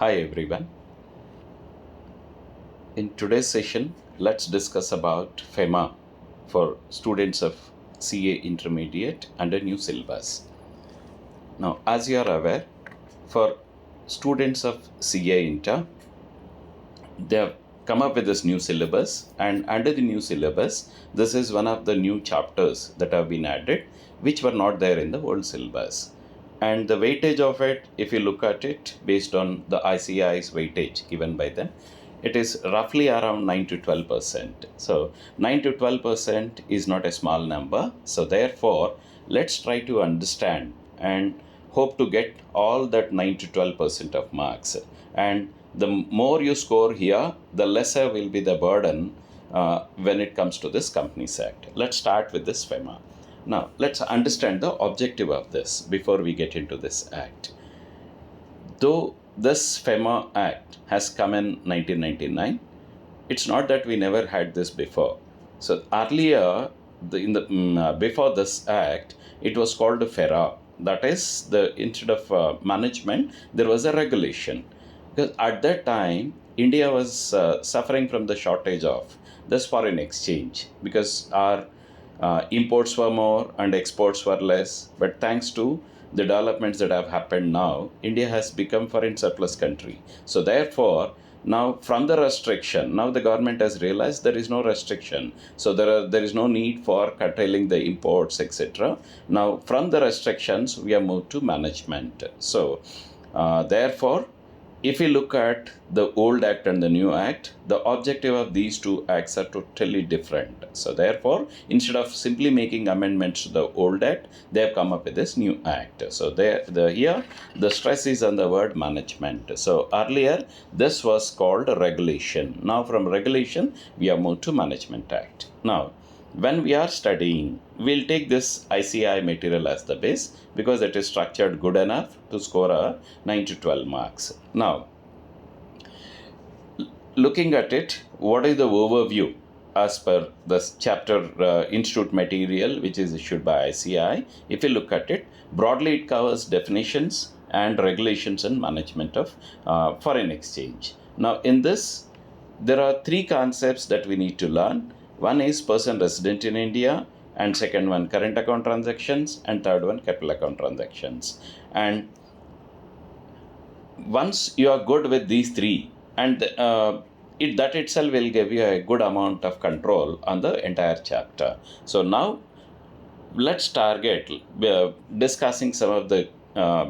Hi everyone. In today's session, let's discuss about FEMA for students of CA Intermediate under new syllabus. Now, as you are aware, for students of CA Inter, they have come up with this new syllabus, and under the new syllabus, this is one of the new chapters that have been added, which were not there in the old syllabus. And the weightage of it, if you look at it based on the ICAI's weightage given by them, it is roughly around 9 to 12%. So 9 to 12% is not a small number. So therefore, let's try to understand and hope to get all that 9 to 12% of marks. And the more you score here, the lesser will be the burden when it comes to this Companies Act. Let's start with this FEMA. Now, let's understand the objective of this before we get into this act. Though this FEMA Act has come in 1999, it's not that we never had this before. So earlier, before this act, it was called FERA. That is, instead of management, there was a regulation. Because at that time, India was suffering from the shortage of this foreign exchange because our imports were more and exports were less. But thanks to the developments that have happened now, India has become foreign surplus country. So therefore, now from the restriction, now the government has realized there is no restriction. So there is no need for curtailing the imports, etc. Now from the restrictions, we have moved to management. So therefore, if we look at the old act and the new act, the objective of these two acts are totally different. So therefore, instead of simply making amendments to the old act, they have come up with this new act. So here the stress is on the word management. So earlier this was called regulation. Now from regulation we have moved to management act. Now when we are studying, we'll take this ICAI material as the base because it is structured good enough to score a 9 to 12 marks. Now, looking at it, what is the overview as per this chapter Institute material which is issued by ICAI? If you look at it, broadly it covers definitions and regulations and management of foreign exchange. Now, in this, there are three concepts that we need to learn. One is person resident in India, and second one current account transactions, and third one capital account transactions. And once you are good with these three, and that itself will give you a good amount of control on the entire chapter. So now let's target discussing some of the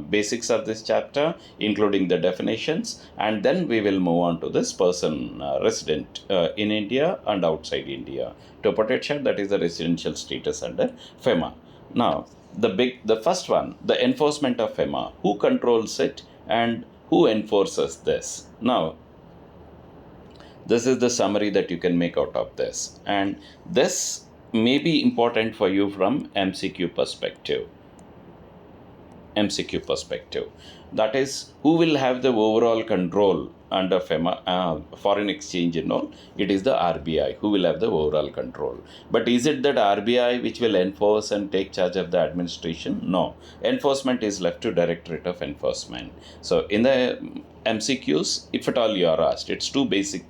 basics of this chapter, including the definitions, and then we will move on to this person resident in India and outside India. To put it short, that is the residential status under FEMA. Now, the first one, the enforcement of FEMA. Who controls it and who enforces this? Now, this is the summary that you can make out of this, and this may be important for you from MCQ perspective. That is, who will have the overall control under FEMA, foreign exchange and all? It is the RBI who will have the overall control. But is it that RBI which will enforce and take charge of the administration? No. Enforcement is left to Directorate of Enforcement. So in the MCQs, if at all you are asked, it's too basic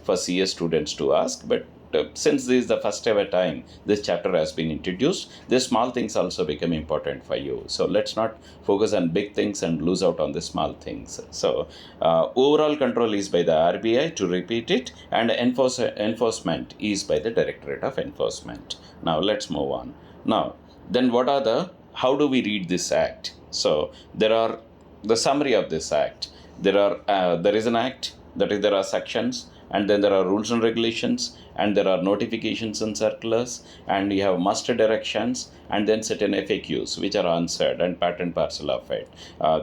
for CS students to ask, but since this is the first ever time this chapter has been introduced, the small things also become important for you. So let's not focus on big things and lose out on the small things. So overall control is by the RBI, to repeat it, and enforcement is by the Directorate of Enforcement. Now let's move on. Now then, how do we read this act? So there are the summary of this act. There is an act, that is, there are sections, and then there are rules and regulations, and there are notifications and circulars, and you have master directions, and then certain FAQs which are answered and part and parcel of it.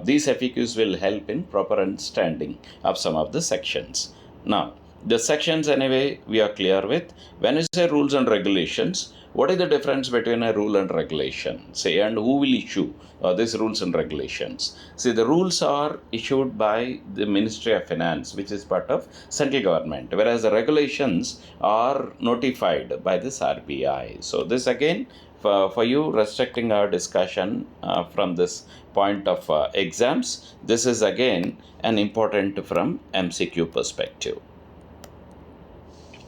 These FAQs will help in proper understanding of some of the sections. Now, the sections anyway we are clear with. When you say rules and regulations, what is the difference between a rule and regulation? Say, and who will issue these rules and regulations? See, the rules are issued by the Ministry of Finance, which is part of central government, whereas the regulations are notified by this RBI. So this again for you restricting our discussion from this point of exams, this is again an important from MCQ perspective.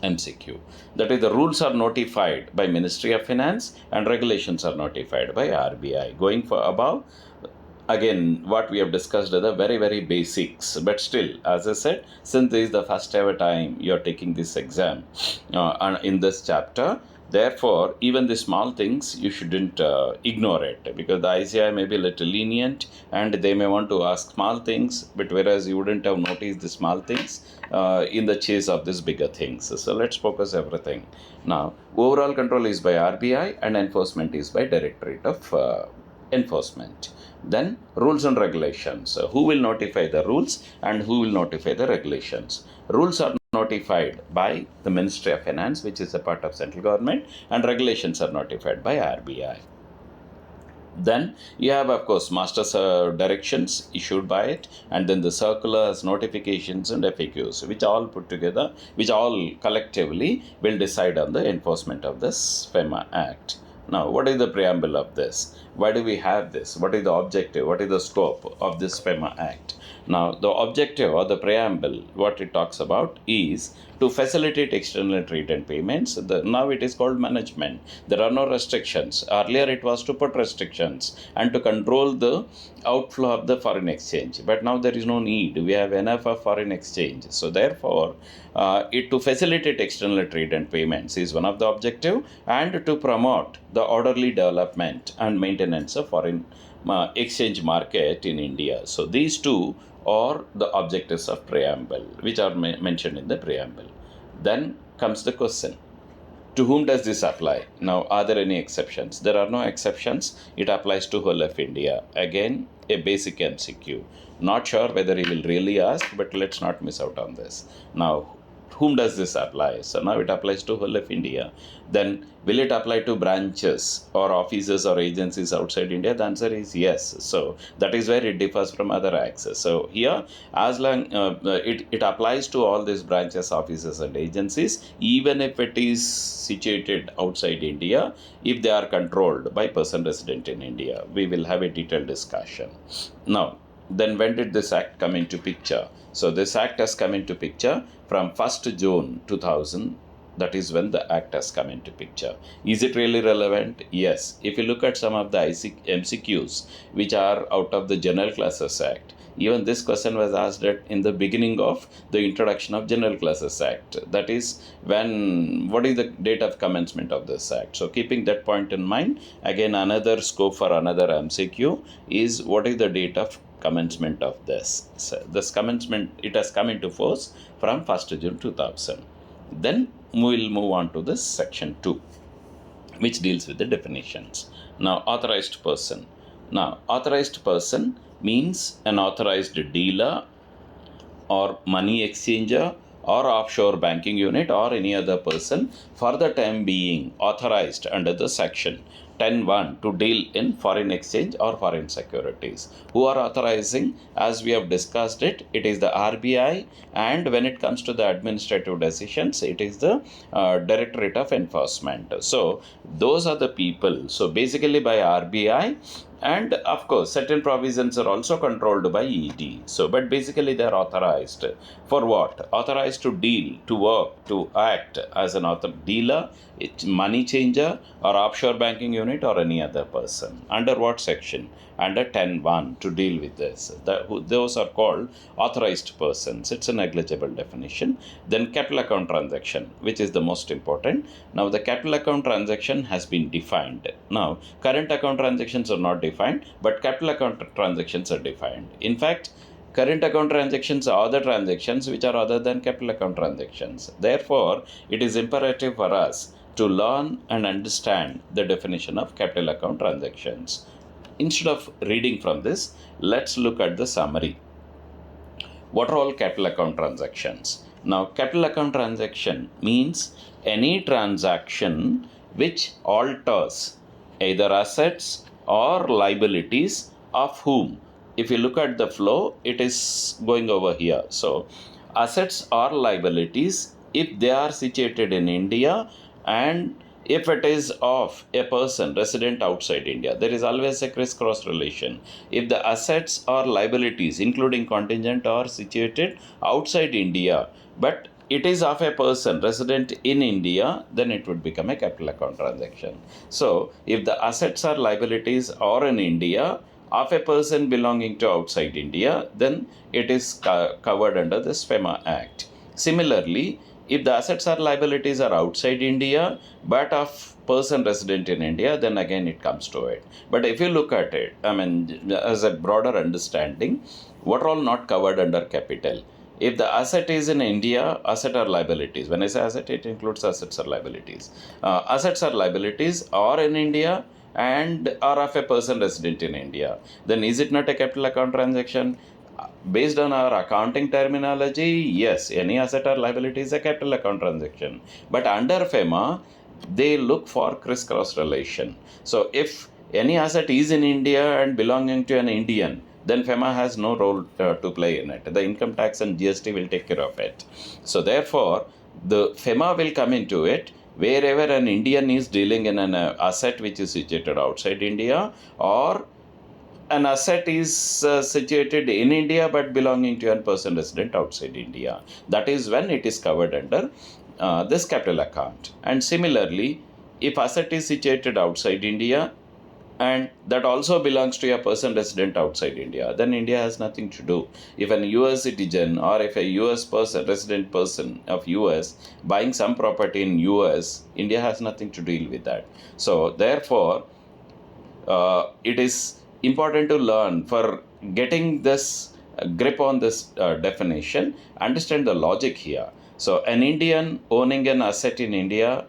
MCQ. That is, the rules are notified by Ministry of Finance and regulations are notified by RBI. Going for above, again, what we have discussed are the very, very basics. But still, as I said, since this is the first ever time you are taking this exam in this chapter, therefore, even the small things, you shouldn't ignore it, because the ICAI may be a little lenient and they may want to ask small things, but whereas you wouldn't have noticed the small things in the chase of these bigger things. So let's focus everything. Now, overall control is by RBI and enforcement is by Directorate of Enforcement. Then rules and regulations. Who will notify the rules and who will notify the regulations? Rules are notified by the Ministry of Finance, which is a part of central government, and regulations are notified by RBI. Then you have, of course, master's directions issued by it, and then the circulars, notifications, and FAQs, which all put together, which all collectively will decide on the enforcement of this FEMA Act. Now, what is the preamble of this? Why do we have this? What is the objective? What is the scope of this FEMA Act? Now, the objective or the preamble, what it talks about is to facilitate external trade and payments. Now it is called management. There are no restrictions. Earlier it was to put restrictions and to control the outflow of the foreign exchange. But now there is no need. We have enough of foreign exchange. So therefore, it to facilitate external trade and payments is one of the objective, and to promote the orderly development and maintenance of foreign exchange market in India. So these two are the objectives of preamble, which are mentioned in the preamble. Then comes the question, to whom does this apply? Now, are there any exceptions? There are no exceptions. It applies to whole of India. Again, a basic MCQ. Not sure whether he will really ask, but let's not miss out on this. Now, whom does this apply? So now it applies to whole of India. Then will it apply to branches or offices or agencies outside India? The answer is yes. So that is where it differs from other acts. So here, as long it applies to all these branches, offices, and agencies, even if it is situated outside India, if they are controlled by person resident in India. We will have a detailed discussion. Now, then when did this act come into picture? So this act has come into picture from 1st June 2000. That is when the act has come into picture. Is it really relevant? Yes. If you look at some of the MCQs which are out of the General Classes Act, even this question was asked in the beginning of the introduction of General Classes Act. That is what is the date of commencement of this act? So keeping that point in mind, again another scope for another MCQ is what is the date of commencement of this. So this commencement, it has come into force from 1st June 2000. Then we will move on to this section 2, which deals with the definitions. Now, authorized person. Now, authorized person means an authorized dealer or money exchanger or offshore banking unit or any other person for the time being authorized under the section 10(1) to deal in foreign exchange or foreign securities. Who are authorizing? As we have discussed it, it is the RBI, and when it comes to the administrative decisions, it is the Directorate of Enforcement. So those are the people. So basically by RBI, and of course certain provisions are also controlled by ED. So but basically they are authorized for what? Authorized to deal, to work, to act as an dealer, money changer, or offshore banking unit, or any other person. Under what section? Under 10(1) to deal with this. Those are called authorized persons. It's a negligible definition. Then capital account transaction, which is the most important. Now the capital account transaction has been defined. Now current account transactions are not defined, but capital account transactions are defined. In fact, current account transactions are the transactions which are other than capital account transactions. Therefore, it is imperative for us to learn and understand the definition of capital account transactions. Instead of reading from this, let's look at the summary. What are all capital account transactions? Now, capital account transaction means any transaction which alters either assets or liabilities of whom. If you look at the flow, it is going over here. So, assets or liabilities, if they are situated in India and if it is of a person resident outside India, there is always a criss-cross relation. If the assets or liabilities, including contingent, are situated outside India, but it is of a person resident in India, then it would become a capital account transaction. So, if the assets or liabilities are in India of a person belonging to outside India, then it is covered under the FEMA Act. Similarly, if the assets or liabilities are outside India but of person resident in India, then again it comes to it. But if you look at it, I mean, as a broader understanding, what are all not covered under capital? If the asset is in India, asset or liabilities, when I say asset, it includes assets or liabilities. Assets or liabilities are in India and are of a person resident in India, then is it not a capital account transaction? Based on our accounting terminology, yes, any asset or liability is a capital account transaction. But under FEMA, they look for criss-cross relation. So if any asset is in India and belonging to an Indian, then FEMA has no role to play in it. The income tax and GST will take care of it. So therefore, the FEMA will come into it wherever an Indian is dealing in an asset which is situated outside India, or an asset is situated in India but belonging to a person resident outside India. That is when it is covered under this capital account. And similarly, if asset is situated outside India and that also belongs to a person resident outside India, then India has nothing to do. If an US citizen or if a US person, resident person of US buying some property in US, India has nothing to deal with that. So therefore, it is important to learn for getting this grip on this definition, understand the logic here. So an Indian owning an asset in India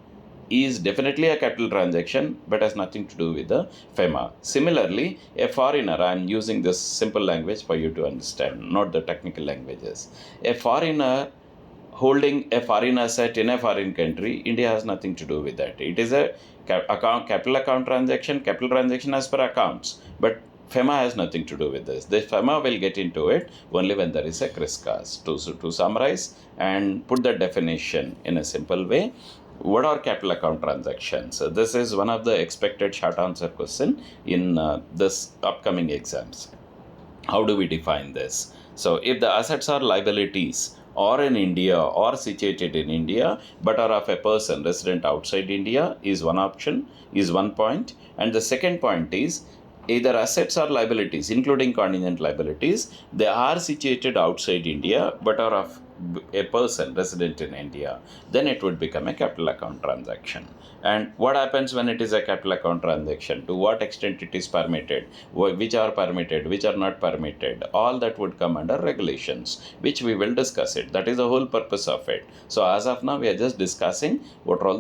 is definitely a capital transaction but has nothing to do with the FEMA. Similarly, a foreigner, I am using this simple language for you to understand, not the technical languages. A foreigner holding a foreign asset in a foreign country, India has nothing to do with that. It is a capital account transaction as per accounts, but FEMA has nothing to do with this. The FEMA will get into it only when there is a criss-cross. To summarize and put the definition in a simple way, what are capital account transactions? This is one of the expected short answer question in this upcoming exams. How do we define this? So if the assets or liabilities are in India or situated in India but are of a person resident outside India is one option, is one point. And the second point is either assets or liabilities, including contingent liabilities, they are situated outside India but are of a person resident in India, then it would become a capital account transaction. And what happens when it is a capital account transaction? To what extent it is permitted? Which are permitted? Which are not permitted? All that would come under regulations, which we will discuss it. That is the whole purpose of it. So as of now, we are just discussing what are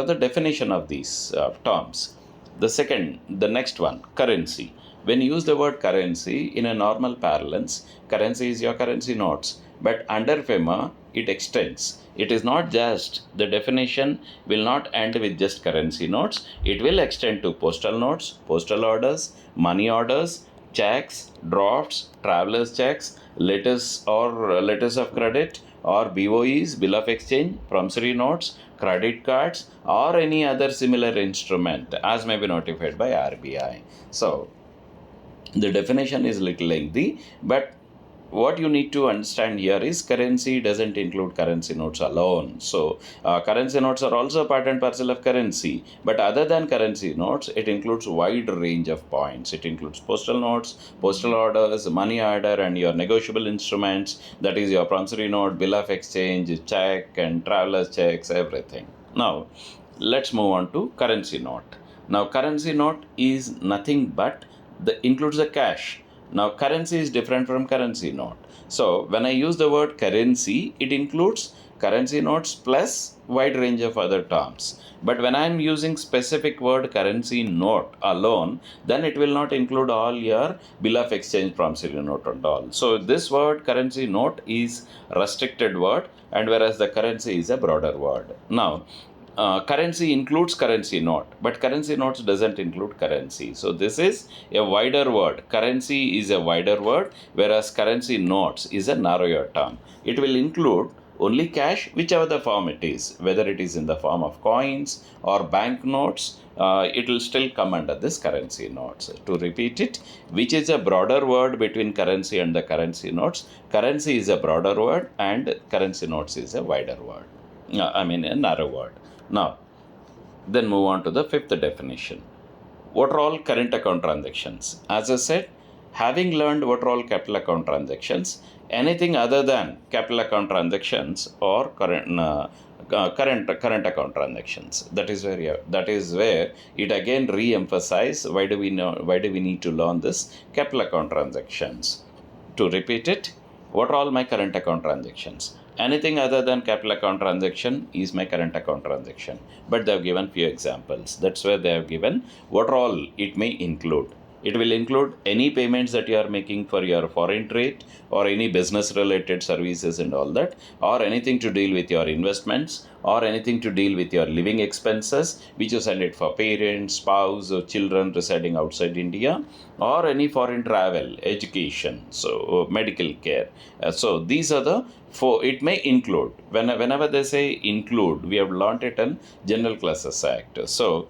the definition of these terms. The next one, currency. When you use the word currency in a normal parlance, currency is your currency notes. But under FEMA, it extends. It is not just, the definition will not end with just currency notes. It will extend to postal notes, postal orders, money orders, checks, drafts, travelers' checks, letters or letters of credit, or BOEs, bill of exchange, promissory notes, credit cards, or any other similar instrument as may be notified by RBI. So, the definition is little lengthy, but what you need to understand here is currency doesn't include currency notes alone. So currency notes are also part and parcel of currency, but other than currency notes, it includes wide range of points. It includes postal notes, postal orders, money order, and your negotiable instruments, that is your promissory note, bill of exchange, check, and traveler's checks, everything. Now let's move on to currency note. Now currency note is nothing but includes the cash. Now, currency is different from currency note. So, when I use the word currency, it includes currency notes plus wide range of other terms. But when I am using specific word currency note alone, then it will not include all your bill of exchange, promissory note and all. So, this word currency note is restricted word, and whereas the currency is a broader word. Now, currency includes currency note, but currency notes doesn't include currency. So this is a wider word. Currency is a wider word, whereas currency notes is a narrower term. It will include only cash, whichever the form it is, whether it is in the form of coins or banknotes, it will still come under this currency notes. To repeat it, which is a broader word between currency and the currency notes. Currency is a broader word and currency notes is a wider word. I mean a narrow word. Now, then move on to the fifth definition. What are all current account transactions? As I said, having learned what are all capital account transactions, anything other than capital account transactions or current account transactions. That is where it again re-emphasize why do we need to learn this capital account transactions. To repeat it, what are all my current account transactions? Anything other than capital account transaction is my current account transaction. But they have given few examples. That's where they have given what all it may include. It will include any payments that you are making for your foreign trade or any business related services and all that, or anything to deal with your investments, or anything to deal with your living expenses, which you send it for parents, spouse, or children residing outside India, or any foreign travel, education, so medical care. So these are the four. It may include. Whenever they say include, we have learnt it in General Classes Act. So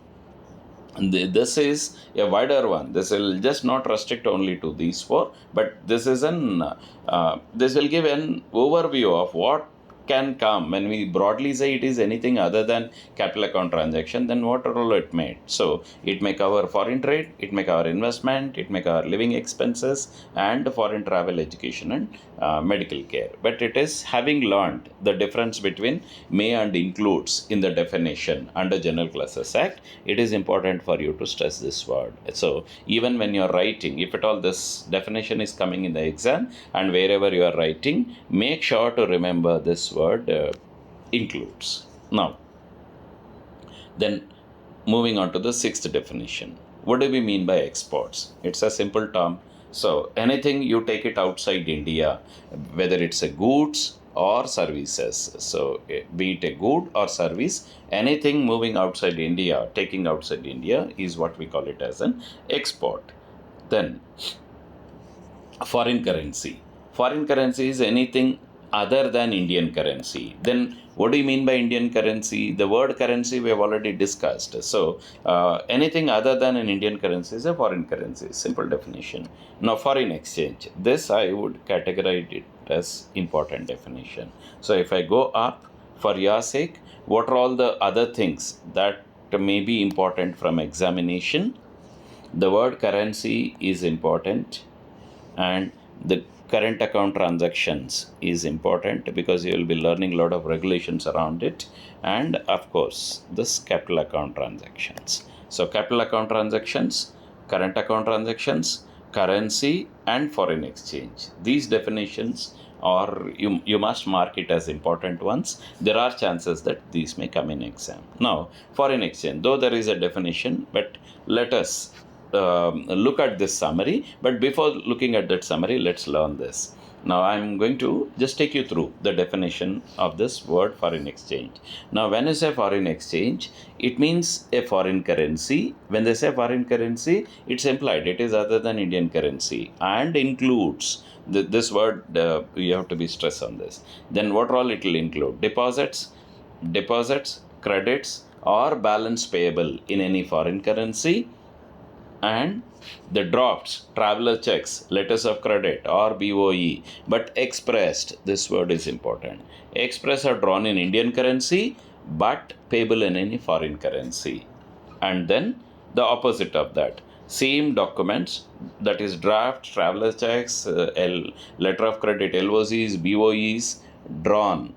this is a wider one. This will just not restrict only to these four, but this is this will give an overview of what can come when we broadly say it is anything other than capital account transaction. Then what role it made? So it may cover foreign trade, it may cover investment, it may cover living expenses, and foreign travel, education, and medical care. But it is having learned the difference between may and includes in the definition under General Classes Act, it is important for you to stress this word. So even when you are writing, if at all this definition is coming in the exam and wherever you are writing, make sure to remember this word includes. Now, then moving on to the sixth definition. What do we mean by exports? It's a simple term. So anything you take it outside India, whether it's a goods or services. So be it a good or service, anything moving outside India, taking outside India is what we call it as an export. Then foreign currency. Foreign currency is anything other than Indian currency. Then what do you mean by Indian currency? The word currency we have already discussed. So anything other than an Indian currency is a foreign currency. Simple definition. Now foreign exchange. This I would categorize it as important definition. So if I go up for your sake, what are all the other things that may be important from examination? The word currency is important, and the current account transactions is important because you will be learning a lot of regulations around it, and of course this capital account transactions. So capital account transactions, current account transactions, currency, and foreign exchange, these definitions or you must mark it as important ones. There are chances that these may come in exam. Now foreign exchange, though there is a definition, but let us look at this summary. But before looking at that summary, let's learn this. Now I'm going to just take you through the definition of this word foreign exchange. Now when you say foreign exchange, it means a foreign currency. When they say foreign currency, it's implied it is other than Indian currency and includes this word. You have to be stressed on this. Then what all it will include? Deposits, credits, or balance payable in any foreign currency, and the drafts, traveler checks, letters of credit, or BOE, but expressed, this word is important. Expressed are drawn in Indian currency, but payable in any foreign currency. And then the opposite of that, same documents, that is draft, traveler checks, letter of credit, LOCs, BOEs, drawn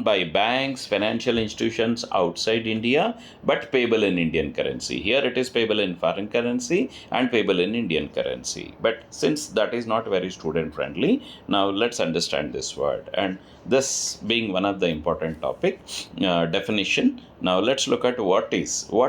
by banks, financial institutions outside India, but payable in Indian currency. Here it is payable in foreign currency and payable in Indian currency. But since that is not very student friendly, now let's understand this word. And this being one of the important topic definition, now let's look at what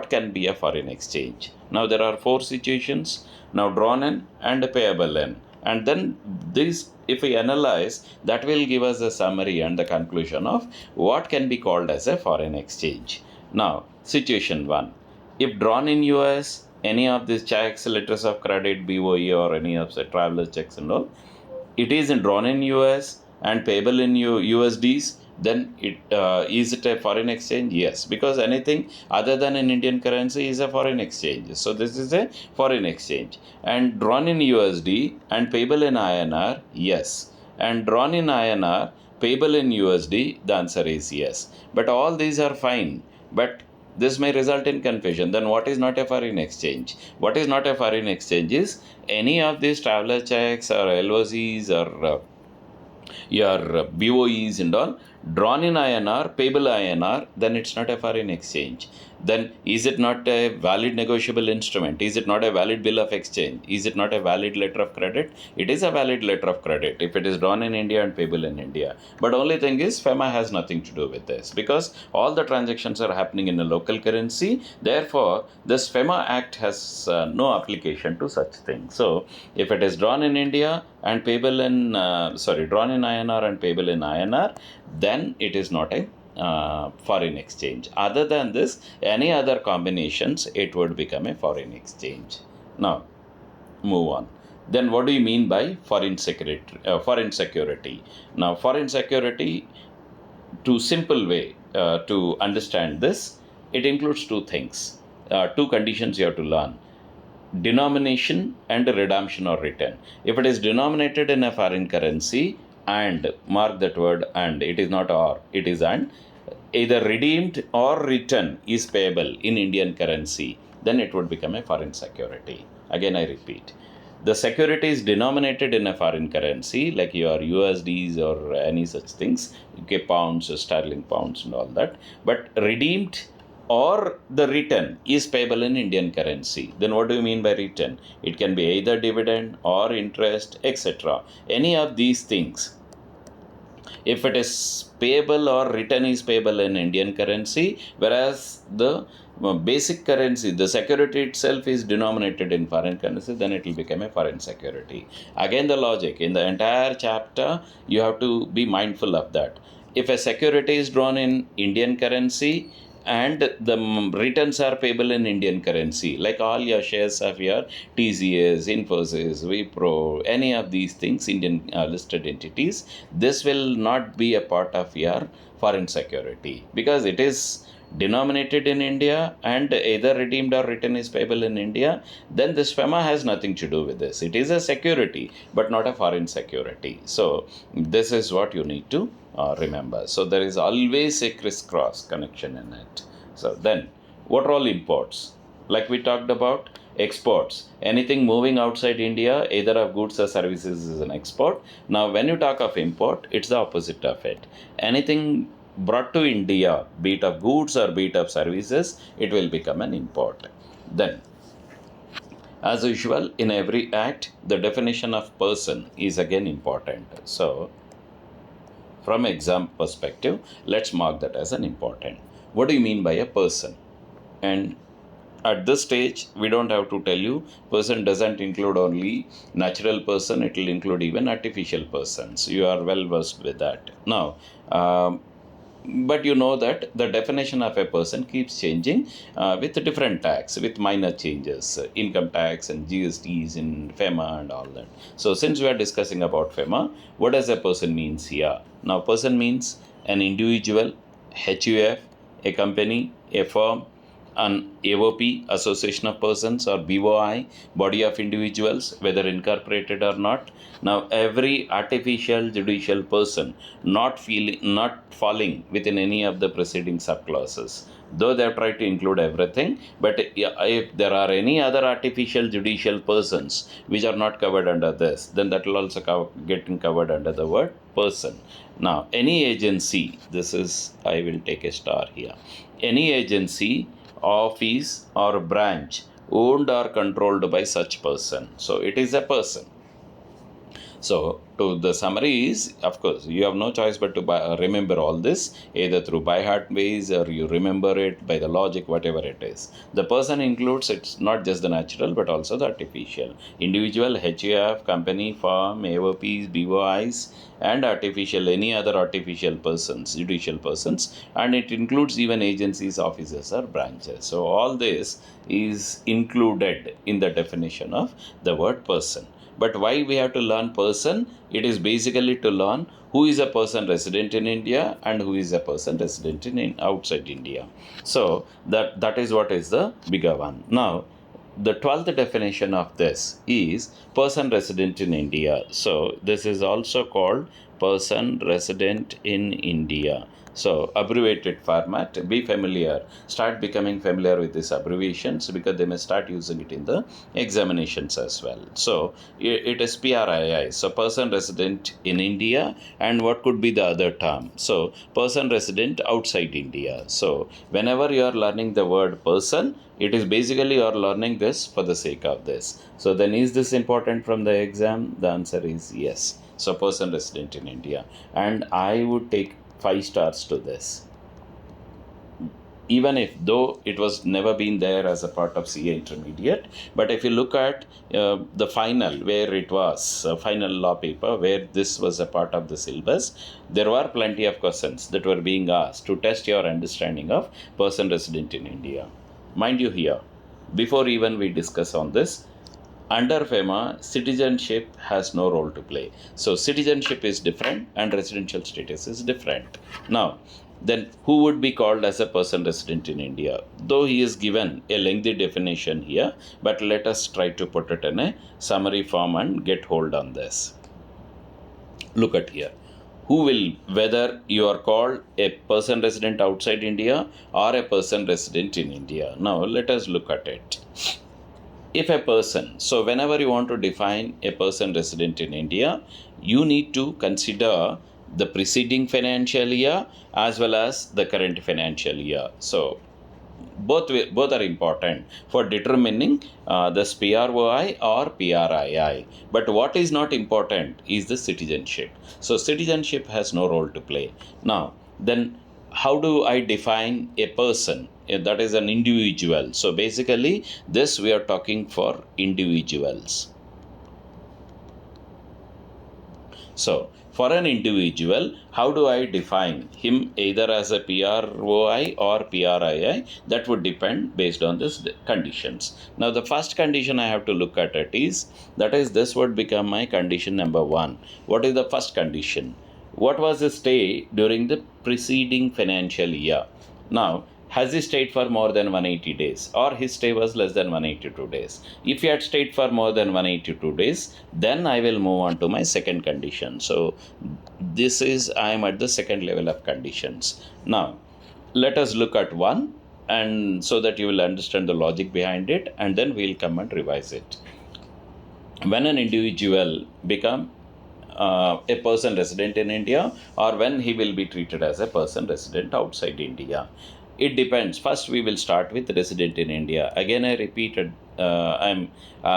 can be a foreign exchange. Now there are four situations, now drawn in and payable in. And then this, if we analyze, that will give us a summary and the conclusion of what can be called as a foreign exchange. Now, situation 1. If drawn in US, any of these checks, letters of credit, BOE, or any of the traveler checks and all, it is drawn in US and payable in USDs, then is it a foreign exchange? Yes, because anything other than an Indian currency is a foreign exchange. So this is a foreign exchange. And drawn in USD and payable in INR, yes. And drawn in INR, payable in USD, the answer is yes. But all these are fine. But this may result in confusion. Then what is not a foreign exchange? What is not a foreign exchange is any of these traveler checks or LOCs or your BOEs and all drawn in INR, payable INR, then it's not a foreign exchange. Then is it not a valid negotiable instrument? Is it not a valid bill of exchange? Is it not a valid letter of credit? It is a valid letter of credit if it is drawn in India and payable in India. But only thing is FEMA has nothing to do with this because all the transactions are happening in a local currency. Therefore, this FEMA Act has no application to such things. So if it is drawn in India and payable in drawn in INR and payable in INR, then it is not a foreign exchange. Other than this, any other combinations, it would become a foreign exchange. Now, move on. Then, what do you mean by foreign security? Now, foreign security, to simple way to understand this, it includes two things, two conditions you have to learn: denomination and redemption or return. If it is denominated in a foreign currency, and mark that word, and it is not or, it is and, either redeemed or return is payable in Indian currency, then it would become a foreign security. Again, I repeat, the security is denominated in a foreign currency like your USDs or any such things, UK pounds, sterling pounds, and all that, but redeemed or the return is payable in Indian currency. Then what do you mean by return? It can be either dividend or interest, etc. Any of these things, if it is payable or return is payable in Indian currency, whereas the basic currency, the security itself is denominated in foreign currency, then it will become a foreign security. Again, the logic in the entire chapter, you have to be mindful of that. If a security is drawn in Indian currency and the returns are payable in Indian currency, like all your shares of your TCS, Infosys, Wipro, any of these things, Indian listed entities, this will not be a part of your foreign security because it is denominated in India and either redeemed or return is payable in India. Then this FEMA has nothing to do with this. It is a security but not a foreign security. So this is what you need to remember. So there is always a crisscross connection in it. So then, what are all imports? Like we talked about, exports. Anything moving outside India, either of goods or services, is an export. Now, when you talk of import, it's the opposite of it. Anything brought to India, be it of goods or be it of services, it will become an import. Then, as usual, in every act, the definition of person is again important. So, from exam perspective, let's mark that as an important. What do you mean by a person? And at this stage, we don't have to tell you, person doesn't include only natural person, it will include even artificial persons. You are well versed with that. Now, but you know that the definition of a person keeps changing with different tax, with minor changes, income tax and GSTs in FEMA and all that. So since we are discussing about FEMA, what does a person means here? Now, person means an individual, HUF, a company, a firm, an AOP, Association of Persons, or BOI, Body of Individuals, whether incorporated or not. Now, every artificial judicial person not falling within any of the preceding subclasses. Though they have tried to include everything, but if there are any other artificial judicial persons which are not covered under this, then that will also getting covered under the word person. Now, any agency, this is, I will take a star here, any agency, office or branch owned or controlled by such person. So it is a person. So to the summary is, of course, you have no choice but to remember all this either through by heart ways or you remember it by the logic, whatever it is. The person includes, it's not just the natural but also the artificial. Individual, HUF, company, firm, AOPs, BOIs, and artificial, any other artificial persons, judicial persons, and it includes even agencies, offices, or branches. So all this is included in the definition of the word person. But why we have to learn person? It is basically to learn who is a person resident in India and who is a person resident in outside India. So that is what is the bigger one. Now, the 12th definition of this is person resident in India. So this is also called person resident in India. So abbreviated format, be familiar, start becoming familiar with these abbreviations because they may start using it in the examinations as well. So it is PRII, so person resident in India, and what could be the other term? So person resident outside India. So whenever you are learning the word person, it is basically you are learning this for the sake of this. So then is this important from the exam? The answer is yes. So person resident in India, and I would take 5 stars to this, even if though it was never been there as a part of CA intermediate. But if you look at the final, where it was a final law paper where this was a part of the syllabus, there were plenty of questions that were being asked to test your understanding of person resident in India. Mind you, here, before even we discuss on this, under FEMA, citizenship has no role to play. So citizenship is different and residential status is different. Now, then who would be called as a person resident in India? Though he is given a lengthy definition here, but let us try to put it in a summary form and get hold on this. Look at here. Who will, whether you are called a person resident outside India or a person resident in India. Now, let us look at it. If a person, so whenever you want to define a person resident in India, you need to consider the preceding financial year as well as the current financial year. So both are important for determining this PROI or PRII. But what is not important is the citizenship. So citizenship has no role to play. Now, then how do I define a person? That is an individual. So basically, this we are talking for individuals. So for an individual, how do I define him? Either as a PROI or PRII, that would depend based on this conditions. Now the first condition I have to look at it is, that is, this would become my condition number 1. What is the first condition? What was the stay during the preceding financial year? Now, has he stayed for more than 180 days, or his stay was less than 182 days? If he had stayed for more than 182 days, then I will move on to my second condition. So this is, I am at the second level of conditions. Now let us look at one, and so that you will understand the logic behind it, and then we'll come and revise it. When an individual become a person resident in India, or when he will be treated as a person resident outside India. It depends. First, we will start with resident in India. Again, I repeated, I'm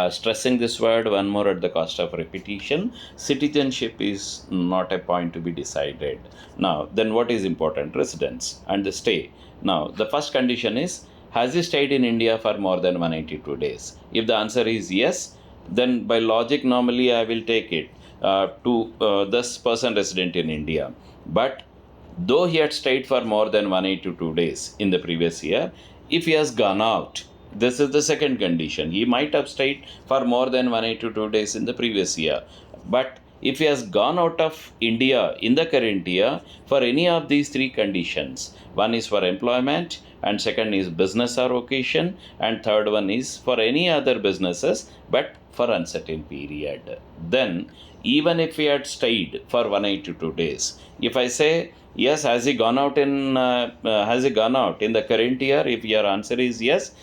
stressing this word one more at the cost of repetition. Citizenship is not a point to be decided. Now, then what is important? Residence and the stay. Now, the first condition is, has he stayed in India for more than 182 days? If the answer is yes, then by logic, normally I will take it to this person resident in India. But though he had stayed for more than 182 days in the previous year, if he has gone out, this is the second condition. He might have stayed for more than 182 days in the previous year. But if he has gone out of India in the current year for any of these three conditions, one is for employment, and second is business or vocation, and third one is for any other businesses but for uncertain period, then even if he had stayed for 182 days, if I say yes, has he gone out in the current year? If your answer is yes,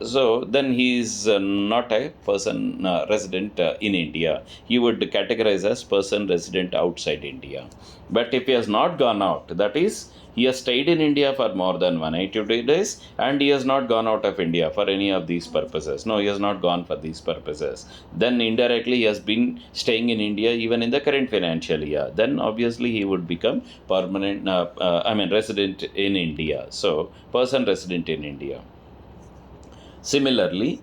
so then he is not a person resident in India. He would categorize as person resident outside India. But if he has not gone out, that is, he has stayed in India for more than 182 days, and he has not gone out of India for any of these purposes. No, he has not gone for these purposes. Then indirectly he has been staying in India even in the current financial year. Then obviously he would become resident in India. So person resident in India. Similarly,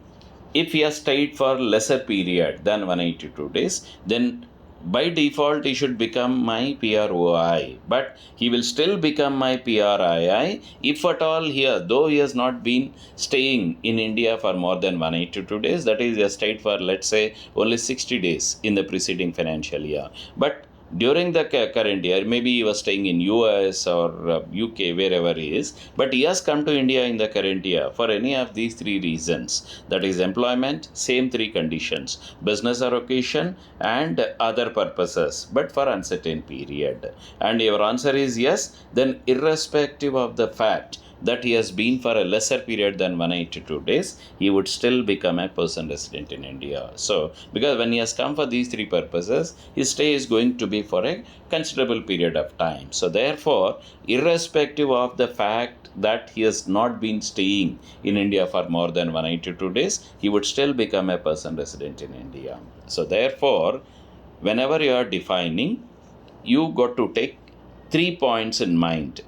if he has stayed for lesser period than 182 days, then by default he should become my PROI, but he will still become my PRII if at all here, though he has not been staying in India for more than 182 days, that is, he has stayed for, let's say, only 60 days in the preceding financial year. But during the current year, maybe he was staying in US or UK, wherever he is, but he has come to India in the current year for any of these three reasons, that is employment, same three conditions, business or occasion, and other purposes, but for uncertain period. And your answer is yes, then irrespective of the fact that he has been for a lesser period than 182 days, he would still become a person resident in India. So, because when he has come for these three purposes, his stay is going to be for a considerable period of time. So, therefore, irrespective of the fact that he has not been staying in India for more than 182 days, he would still become a person resident in India. So, therefore, whenever you are defining, you got to take 3 points in mind.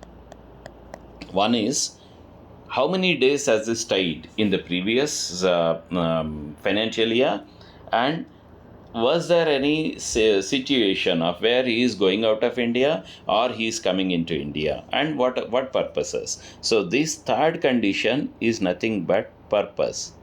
One is, how many days has he stayed in the previous financial year, and was there any situation of where he is going out of India or he is coming into India, and what purposes? So this third condition is nothing but purpose.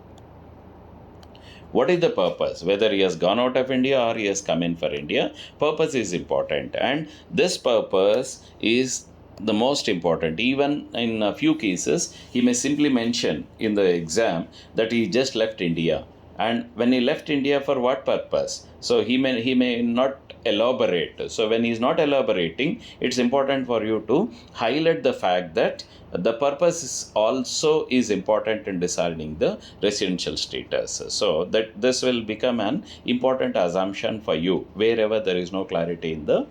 What is the purpose? Whether he has gone out of India or he has come in for India, purpose is important. And this purpose is the most important. Even in a few cases, he may simply mention in the exam that he just left India. And when he left India, for what purpose? So he may not elaborate. So when he is not elaborating, it's important for you to highlight the fact that the purpose is also is important in deciding the residential status. So that this will become an important assumption for you wherever there is no clarity in the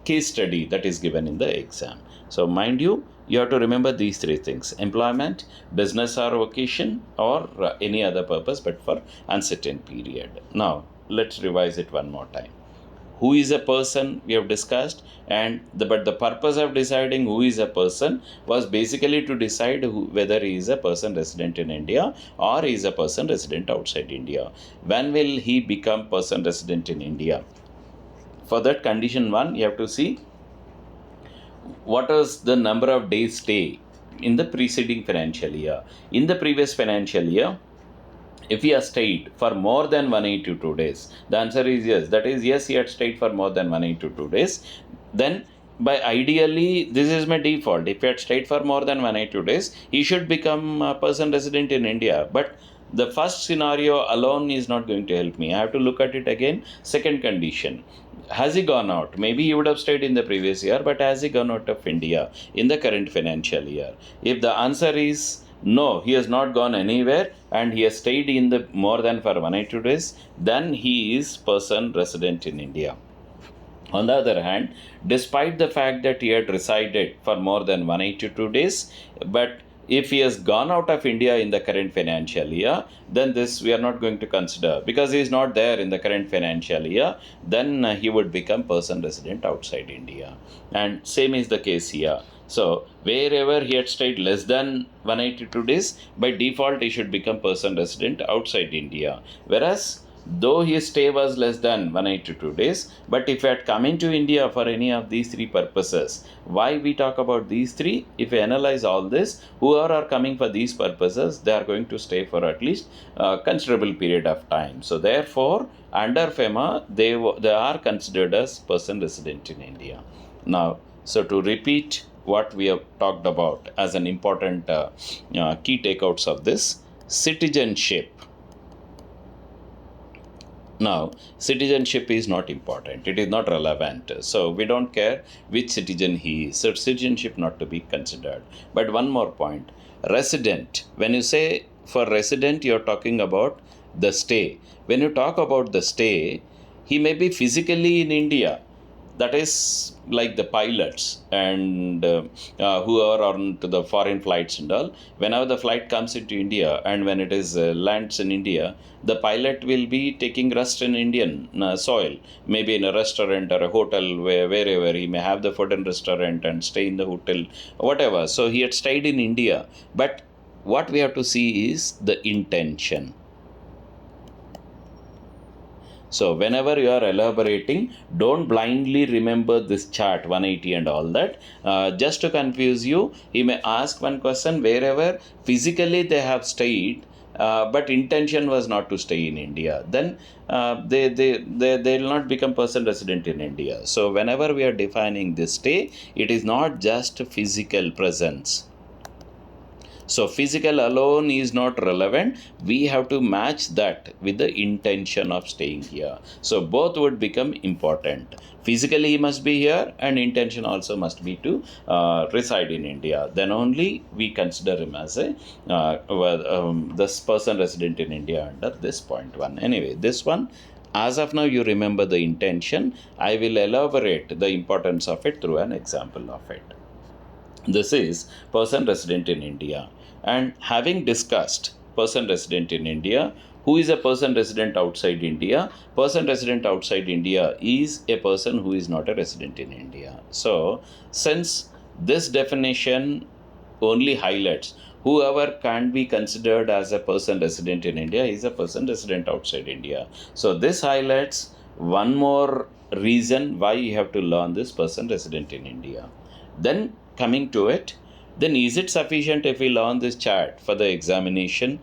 case study that is given in the exam. So mind you, you have to remember these three things: employment, business or vocation, or any other purpose but for uncertain period. Now let's revise it one more time. Who is a person we have discussed, and but the purpose of deciding who is a person was basically to decide whether he is a person resident in India or he is a person resident outside India. When will he become person resident in India? For that, condition 1, you have to see what is the number of days stay in the preceding financial year. In the previous financial year, if he has stayed for more than 182 days, the answer is yes. That is, yes, he had stayed for more than 182 days. Then, by ideally, this is my default. If he had stayed for more than 182 days, he should become a person resident in India. But the first scenario alone is not going to help me. I have to look at it again. Second condition: has he gone out? Maybe he would have stayed in the previous year, but has he gone out of India in the current financial year? If the answer is no, he has not gone anywhere and he has stayed in the more than for 182 days, then he is person resident in India. On the other hand, despite the fact that he had resided for more than 182 days, but if he has gone out of India in the current financial year, then this we are not going to consider, because he is not there in the current financial year. Then he would become person resident outside India. And same is the case here. So wherever he had stayed less than 182 days, by default he should become person resident outside India. Whereas though his stay was less than 182 days, but if he had come into India for any of these three purposes, why we talk about these three? If we analyze all this, whoever are coming for these purposes, they are going to stay for at least a considerable period of time. So therefore, under FEMA, they are considered as person resident in India. Now, so to repeat what we have talked about as an important key takeouts of this: citizenship. Now, citizenship is not important. It is not relevant. So, we don't care which citizen he is. So, citizenship not to be considered. But one more point. Resident. When you say for resident, you're talking about the stay. When you talk about the stay, he may be physically in India. That is like the pilots and who are on to the foreign flights and all. Whenever the flight comes into India and when it is lands in India, the pilot will be taking rest in Indian soil, maybe in a restaurant or a hotel, wherever he may have the food and restaurant and stay in the hotel, whatever. So he had stayed in India. But what we have to see is the intention. So whenever you are elaborating, don't blindly remember this chart 180 and all that. Just to confuse you, he may ask one question wherever physically they have stayed, but intention was not to stay in India. Then they will not become person resident in India. So whenever we are defining this stay, it is not just physical presence. So physical alone is not relevant. We have to match that with the intention of staying here. So both would become important. Physically he must be here, and intention also must be to reside in India. Then only we consider him as a this person resident in India under this point one. Anyway, this one, as of now, you remember the intention. I will elaborate the importance of it through an example of it. This is person resident in India. And having discussed person resident in India, who is a person resident outside India? Person resident outside India is a person who is not a resident in India. So, since this definition only highlights whoever can be considered as a person resident in India is a person resident outside India. So, this highlights one more reason why you have to learn this person resident in India. Then coming to it, then is it sufficient if we learn this chart for the examination?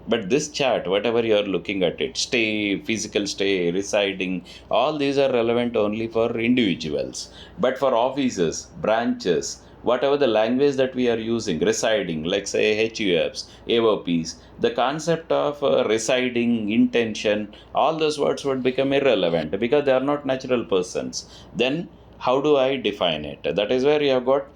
But this chart, whatever you are looking at it, stay, physical stay, residing, all these are relevant only for individuals. But for offices, branches, whatever the language that we are using, residing, like say HUFs, AOPs, the concept of residing, intention, all those words would become irrelevant because they are not natural persons. Then how do I define it? That is where you have got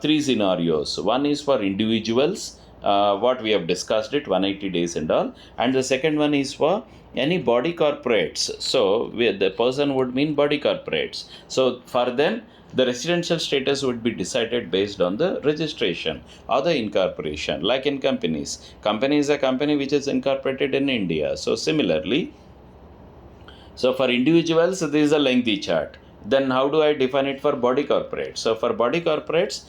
three scenarios. One is for individuals, what we have discussed it, 180 days and all. And the second one is for any body corporates. So the person would mean body corporates. So for them, the residential status would be decided based on the registration or the incorporation. Like in companies, company is a company which is incorporated in India. So similarly, so for individuals, this is a lengthy chart. Then how do I define it for body corporates? So for body corporates,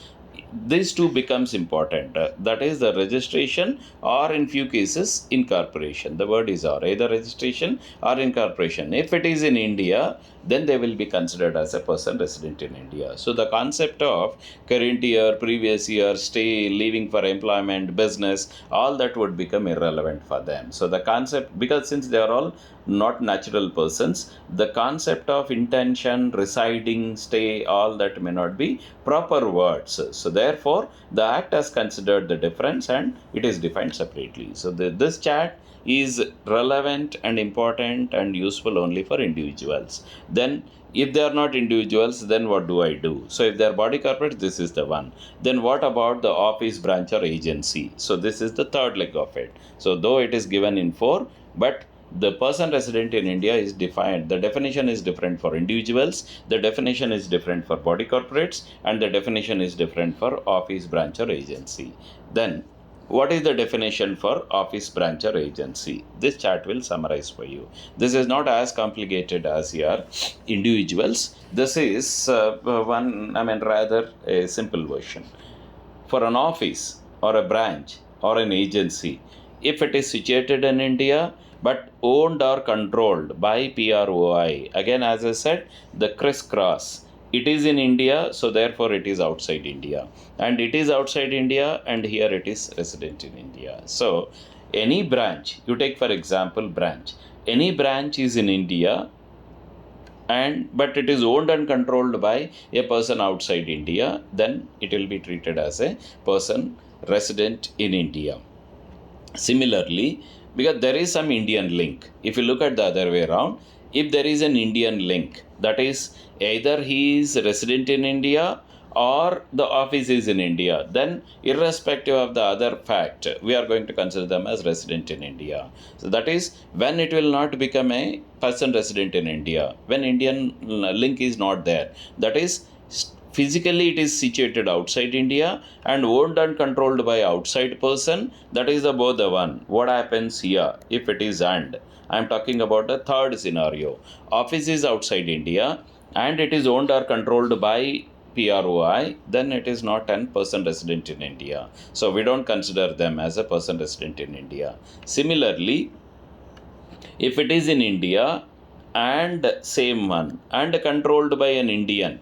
these two becomes important. That is the registration, or in few cases incorporation. The word is or, either registration or incorporation. If it is in India, then they will be considered as a person resident in India. So the concept of current year, previous year, stay, leaving for employment, business, all that would become irrelevant for them. So the concept, because since they are all not natural persons, the concept of intention, residing, stay, all that may not be proper words. So therefore, the Act has considered the difference and it is defined separately. So this chart is relevant and important and useful only for individuals. Then if they are not individuals, then what do I do? So if they are body corporate, this is the one. Then what about the office, branch or agency? So this is the third leg of it. So though it is given in 4, but the person resident in India is defined. The definition is different for individuals, the definition is different for body corporates, and the definition is different for office, branch or agency. Then what is the definition for office, branch or agency? This chart will summarize for you. This is not as complicated as your individuals. This is rather a simple version. For an office or a branch or an agency, if it is situated in India but owned or controlled by PROI, again as I said, the crisscross, it is in India, so therefore it is outside India, and it is outside India, and here it is resident in India. So any branch, you take for example branch, any branch is in India, and but it is owned and controlled by a person outside India, then it will be treated as a person resident in India. Similarly, because there is some Indian link, if you look at the other way around, if there is an Indian link, that is either he is resident in India or the office is in India, then irrespective of the other fact, we are going to consider them as resident in India. So that is when it will not become a person resident in India, when Indian link is not there. That is physically it is situated outside India and owned and controlled by outside person. That is the both the one. What happens here if it is and? I am talking about the third scenario. Office is outside India and it is owned or controlled by PROI, then it is not an person resident in India. So we don't consider them as a person resident in India. Similarly, if it is in India and same one and controlled by an Indian,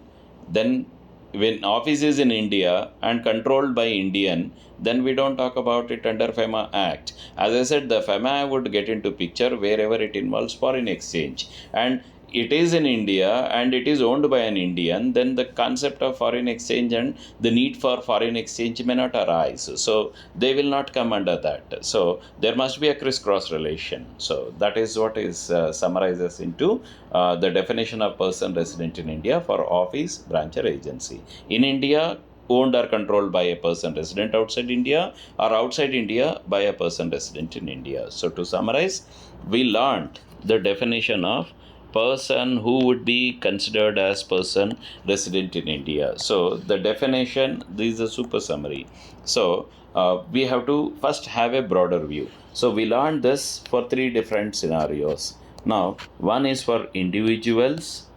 then when office is in India and controlled by Indian, then we don't talk about it under FEMA Act. As I said, the FEMA would get into picture wherever it involves foreign exchange. And it is in India and it is owned by an Indian, then the concept of foreign exchange and the need for foreign exchange may not arise. So they will not come under that. So there must be a crisscross relation. So that is what is summarizes into the definition of person resident in India for office, branch or agency. In India, owned or controlled by a person resident outside India, or outside India by a person resident in India. So to summarize, we learned the definition of person who would be considered as person resident in India. So the definition, this is a super summary. So we have to first have a broader view. So we learned this for three different scenarios. Now, one is for individuals,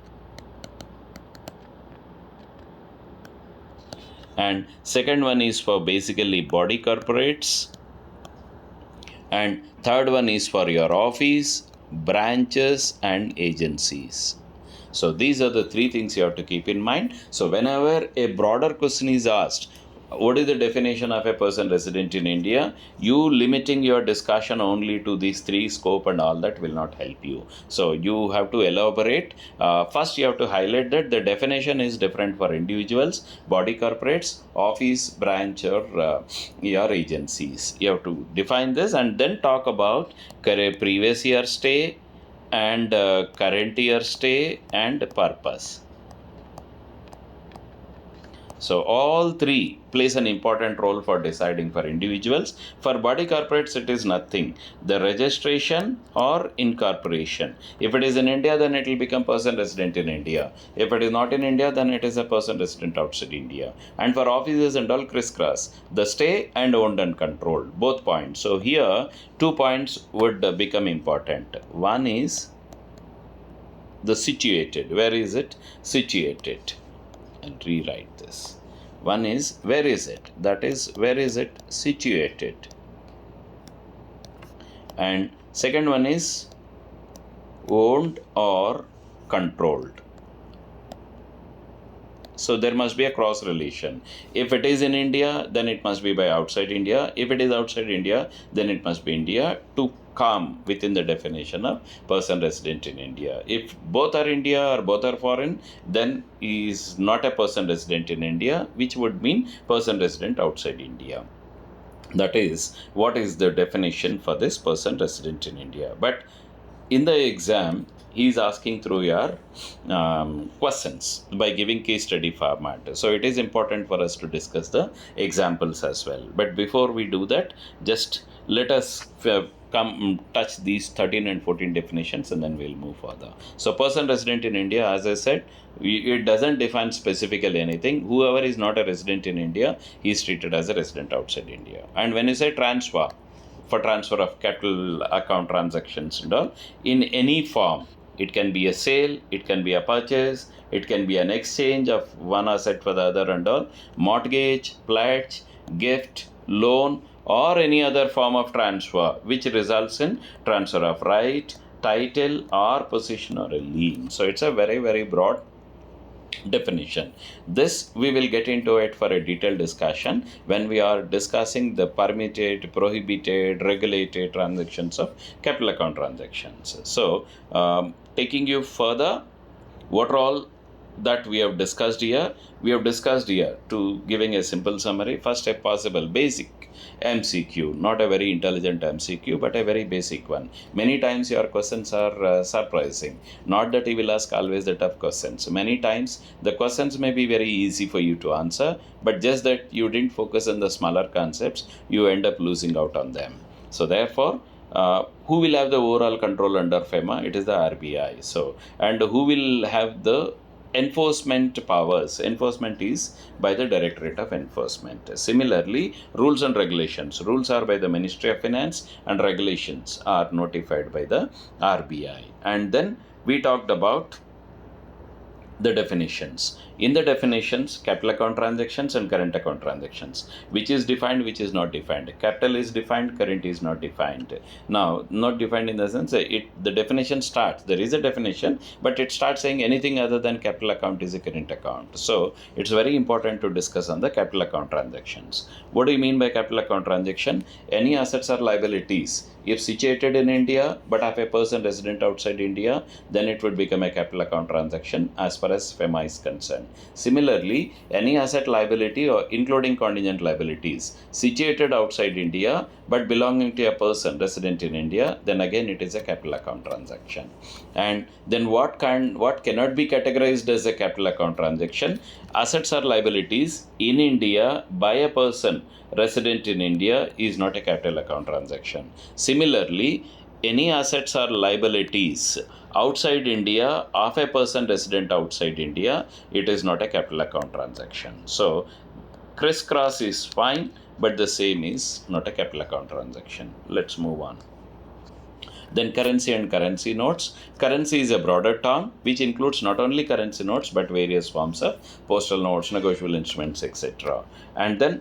and second one is for basically body corporates, and third one is for your office, branches and agencies. So these are the three things you have to keep in mind. So whenever a broader question is asked, what is the definition of a person resident in India? You limiting your discussion only to these three scope and all that will not help you. So you have to elaborate. First, you have to highlight that the definition is different for individuals, body corporates, office, branch, or your agencies. You have to define this and then talk about previous year stay and current year stay and purpose. So all three plays an important role for deciding for individuals. For body corporates, it is nothing. The registration or incorporation. If it is in India, then it will become person resident in India. If it is not in India, then it is a person resident outside India. And for offices and all crisscross, the stay and owned and controlled, both points. So here, 2 points would become important. One is the situated. Where is it? Situated. And rewrite this. One is where is it? That is where is it situated? And second one is owned or controlled. So there must be a cross relation. If it is in India, then it must be by outside India. If it is outside India, then it must be India to come within the definition of person resident in India. If both are India or both are foreign, then he is not a person resident in India, which would mean person resident outside India. That is what is the definition for this person resident in India. But in the exam, he is asking through your questions by giving case study format. So it is important for us to discuss the examples as well. But before we do that, just let us come touch these 13 and 14 definitions and then we'll move further. So person resident in India, as I said, it doesn't define specifically anything. Whoever is not a resident in India, he is treated as a resident outside India. And when you say transfer, for transfer of capital account transactions and all, in any form, it can be a sale, it can be a purchase, it can be an exchange of one asset for the other and all, mortgage, pledge, gift, loan, or any other form of transfer which results in transfer of right, title, or possession or a lien. So it's a very, very broad definition. This we will get into it for a detailed discussion when we are discussing the permitted, prohibited, regulated transactions of capital account transactions. So taking you further, what are all that we have discussed here? We have discussed here, to giving a simple summary, first a possible basic MCQ, not a very intelligent MCQ, but a very basic one. Many times your questions are surprising. Not that he will ask always the tough questions. Many times the questions may be very easy for you to answer, but just that you didn't focus on the smaller concepts, you end up losing out on them. So therefore, who will have the overall control under FEMA? It is the RBI. So, and who will have the enforcement powers? Enforcement is by the Directorate of Enforcement. Similarly, rules and regulations. Rules are by the Ministry of Finance and regulations are notified by the RBI. And then we talked about the definitions. In the definitions, capital account transactions and current account transactions. Which is defined, which is not defined. Capital is defined, current is not defined. Now, not defined in the sense the definition starts. There is a definition, but it starts saying anything other than capital account is a current account. So it's very important to discuss on the capital account transactions. What do you mean by capital account transaction? Any assets or liabilities, if situated in India but have a person resident outside India, then it would become a capital account transaction as far as FEMA is concerned. Similarly, any asset liability or including contingent liabilities situated outside India but belonging to a person resident in India, then again it is a capital account transaction. And then what cannot be categorized as a capital account transaction? Assets or liabilities in India by a person resident in India is not a capital account transaction. Similarly, any assets or liabilities outside India of a person resident outside India, it is not a capital account transaction. So crisscross is fine, but the same is not a capital account transaction. Let's move on. Then currency and currency notes. Currency is a broader term which includes not only currency notes but various forms of postal notes, negotiable instruments, etc. And then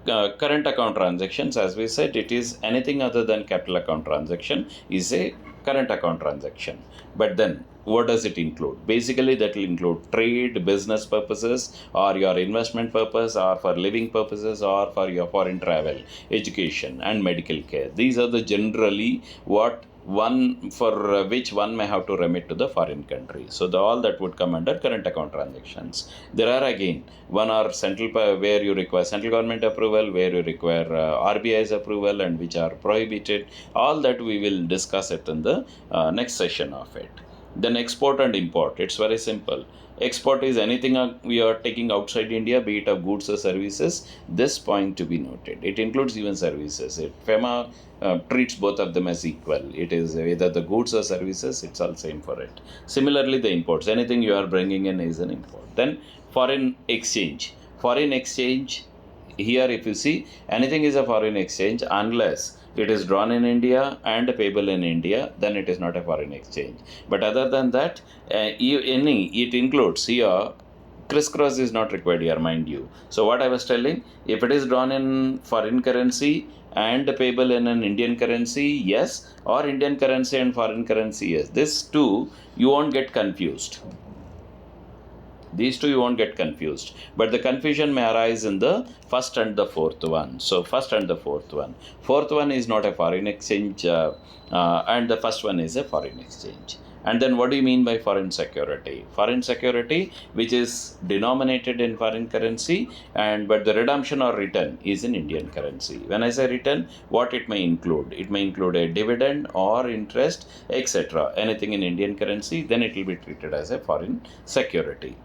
current account transactions, as we said, it is anything other than capital account transaction is a current account transaction. But then what does it include? Basically, that will include trade, business purposes, or your investment purpose, or for living purposes, or for your foreign travel, education, and medical care. These are the generally what one for which one may have to remit to the foreign country. So all that would come under current account transactions. There are again one are central where you require central government approval, where you require RBI's approval, and which are prohibited. All that we will discuss it in the next session of it. Then export and import. It's very simple. Export is anything we are taking outside India, be it of goods or services. This point to be noted. It includes even services. FEMA treats both of them as equal. It is either the goods or services, it's all same for it. Similarly, the imports. Anything you are bringing in is an import. Then foreign exchange. Foreign exchange, here if you see, anything is a foreign exchange unless it is drawn in India and payable in India, then it is not a foreign exchange. But other than that, it includes here, crisscross is not required here, mind you. So what I was telling, if it is drawn in foreign currency and payable in an Indian currency, yes, or Indian currency and foreign currency, yes. This two, you won't get confused. These two you won't get confused, but the confusion may arise in the first and the fourth one. So first and the fourth one. Fourth one is not a foreign exchange and the first one is a foreign exchange. And then what do you mean by foreign security? Foreign security which is denominated in foreign currency but the redemption or return is in Indian currency. When I say return, what it may include? It may include a dividend or interest, etc. Anything in Indian currency, then it will be treated as a foreign security.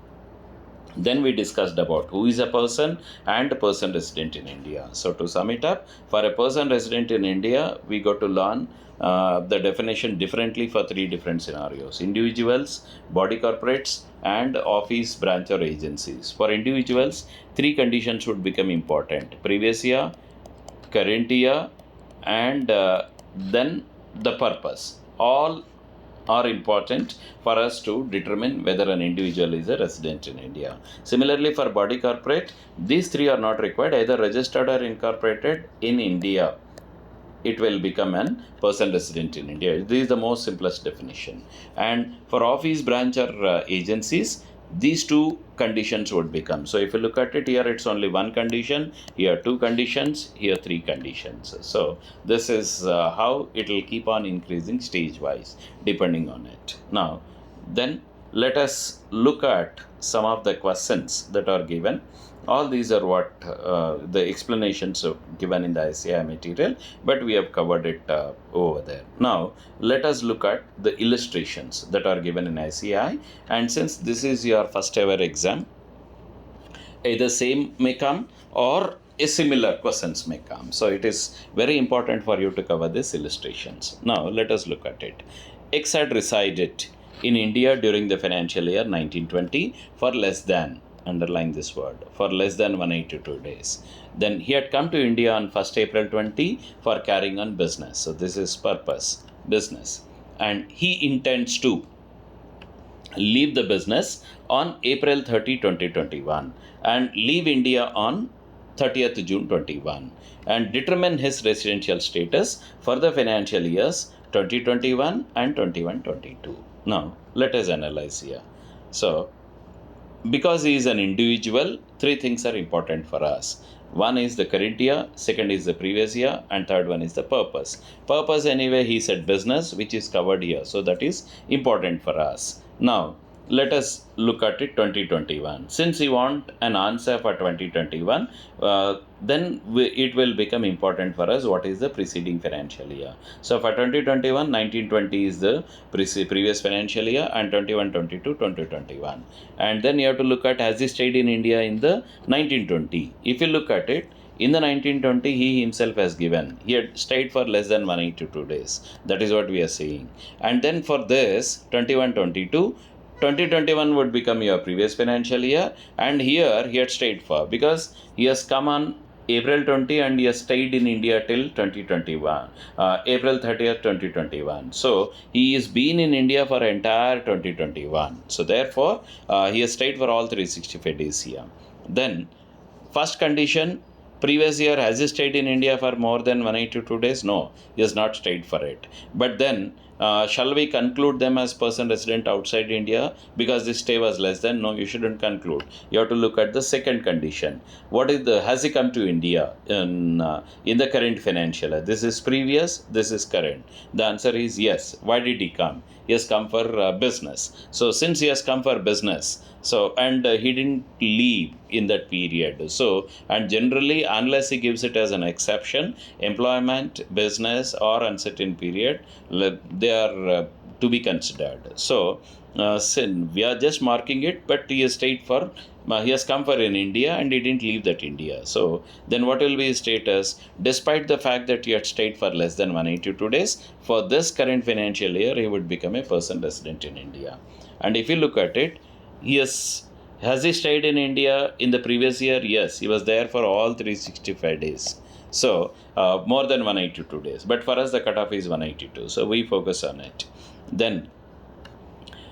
Then we discussed about who is a person and a person resident in India. So to sum it up, for a person resident in India, we got to learn the definition differently for three different scenarios: individuals, body corporates, and office, branch, or agencies. For individuals, three conditions would become important: previous year, current year, and then the purpose. All are important for us to determine whether an individual is a resident in India. Similarly, for body corporate, these three are not required, either registered or incorporated in India. It will become an person resident in India. This is the most simplest definition. And for office, branch, or agencies, these two conditions would become. So if you look at it here, it's only one condition, here two conditions, here three conditions. So this is how it will keep on increasing stage wise depending on it. Now then let us look at some of the questions that are given. All these are what the explanations given in the ICAI material, but we have covered it over there. Now, let us look at the illustrations that are given in ICAI. And since this is your first ever exam, either same may come or a similar questions may come. So it is very important for you to cover these illustrations. Now, let us look at it. X had resided in India during the financial year 1920 for less than, underline this word, for less than 182 days. Then he had come to India on 1st April 20 for carrying on business. So this is purpose, business. And he intends to leave the business on April 30, 2021 and leave India on 30th June 21 and determine his residential status for the financial years 2021 and 21-22. Now, let us analyze here. So, because he is an individual, three things are important for us. One is the current year, second is the previous year, and third one is the purpose. Purpose, anyway, he said business, which is covered here. So that is important for us. Now, let us look at it 2021. Since you want an answer for 2021, then it will become important for us what is the preceding financial year. So for 2021, 1920 is the previous financial year, and 21-22, 2021. And then you have to look at has he stayed in India in the 1920. If you look at it, in the 1920, he himself has given. He had stayed for less than 182 days. That is what we are saying. And then for this, 21-22, 2021 would become your previous financial year. And here he had stayed for, because he has come on April 20 and he has stayed in India till 2021, April 30th, 2021. So he has been in India for entire 2021. So therefore, he has stayed for all 365 days here. Then, first condition, previous year, has he stayed in India for more than 182 days? No, he has not stayed for it. But then, shall we conclude them as person resident outside India because this stay was less than? No, you shouldn't conclude. You have to look at the second condition. What is the, has he come to India in the current financial year? This is previous, this is current. The answer is yes. Why did he come? He has come for business. So since he has come for business, so and he didn't leave in that period. So, and generally, unless he gives it as an exception, employment, business, or uncertain period, they are to be considered. So, we are just marking it, but he has stayed for, he has come for in India and he didn't leave that India. So, then what will be his status? Despite the fact that he had stayed for less than 182 days, for this current financial year, he would become a person resident in India. And if you look at it, has he stayed in India in the previous year? Yes, he was there for all 365 days. So, more than 182 days. But for us, the cutoff is 182. So, we focus on it. Then,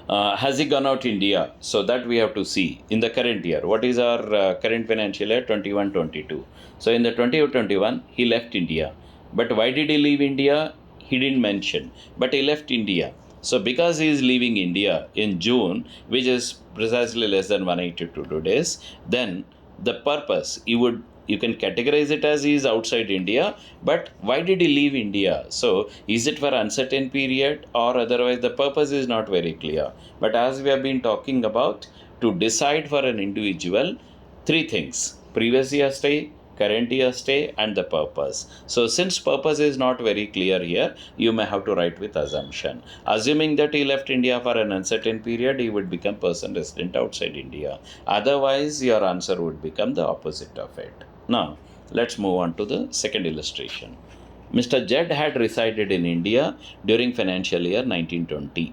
has he gone out India? So, that we have to see in the current year. What is our current financial year? 21-22. So, in the 2021, he left India. But why did he leave India? He didn't mention. But he left India. So, because he is leaving India in June, which is precisely less than 182 days, then the purpose, you can categorize it as he is outside India, but why did he leave India? So, is it for uncertain period or otherwise? The purpose is not very clear. But as we have been talking about, to decide for an individual, three things: previous year stay, current year stay, and the purpose. So since purpose is not very clear here, you may have to write with assumption. Assuming that he left India for an uncertain period, he would become person resident outside India. Otherwise, your answer would become the opposite of it. Now, let's move on to the second illustration. Mr. Jed had resided in India during financial year 1920.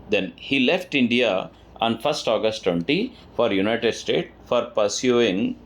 Then he left India on 1st August 20 for United States for pursuing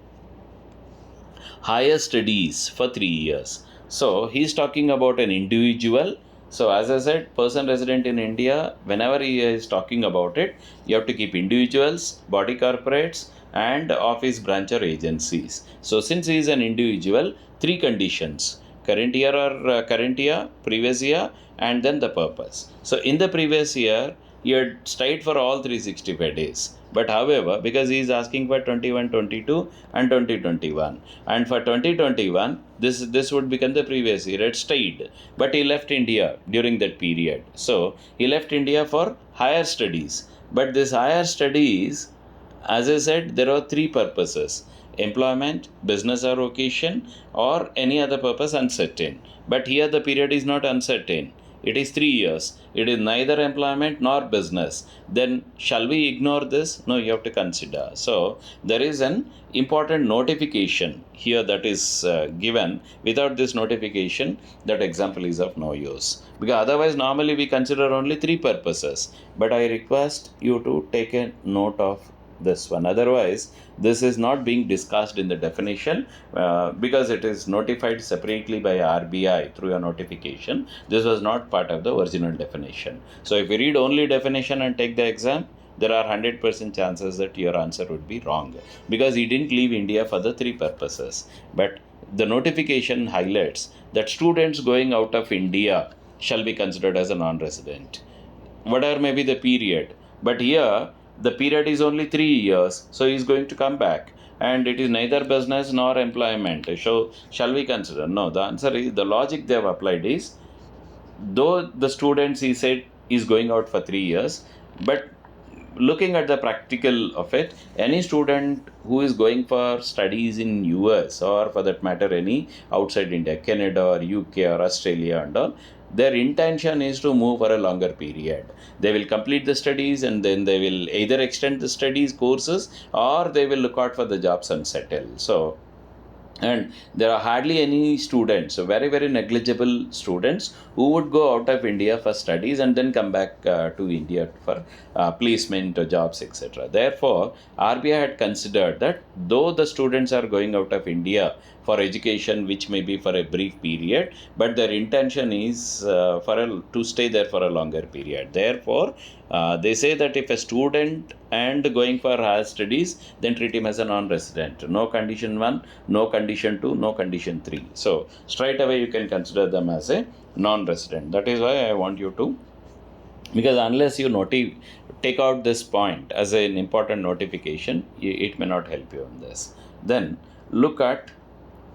higher studies for 3 years. So he's talking about an individual. So as I said, person resident in India, whenever he is talking about it, you have to keep individuals, body corporates, and office branch or agencies. So since he is an individual, three conditions: current year or current year, previous year, and then the purpose. So in the previous year, he had stayed for all 365 days. But however, because he is asking for 21-22 and 2021, and for 2021, this would become the previous year, it stayed. But he left India during that period. So he left India for higher studies. But this higher studies, as I said, there are three purposes: employment, business or vocation, or any other purpose uncertain. But here the period is not uncertain. It is 3 years. It is neither employment nor business. Then shall we ignore this? No, you have to consider. So there is an important notification here that is given. Without this notification, that example is of no use. Because otherwise, normally we consider only three purposes. But I request you to take a note of this one. Otherwise, this is not being discussed in the definition because it is notified separately by RBI through a notification. This was not part of the original definition. So if you read only definition and take the exam, there are 100% chances that your answer would be wrong, because he didn't leave India for the three purposes. But the notification highlights that students going out of India shall be considered as a non-resident, whatever may be the period. But here, the period is only 3 years, so he is going to come back. And it is neither business nor employment. So, shall we consider? No, the answer is, the logic they have applied is, though the students, he said, is going out for 3 years, but looking at the practical of it, any student who is going for studies in US, or for that matter any outside India, Canada or UK or Australia and all, their intention is to move for a longer period. They will complete the studies and then they will either extend the studies courses, or they will look out for the jobs and settle. So, and there are hardly any students, so very very negligible students, who would go out of India for studies and then come back to India for placement or jobs, etc. Therefore, RBI had considered that though the students are going out of India for education, which may be for a brief period, but their intention is to stay there for a longer period. Therefore, they say that if a student and going for higher studies, then treat him as a non-resident. No condition 1, no condition 2, no condition 3. So straight away you can consider them as a non-resident. That is why I want you to, because unless you take out this point as an important notification, it may not help you on this. Then look at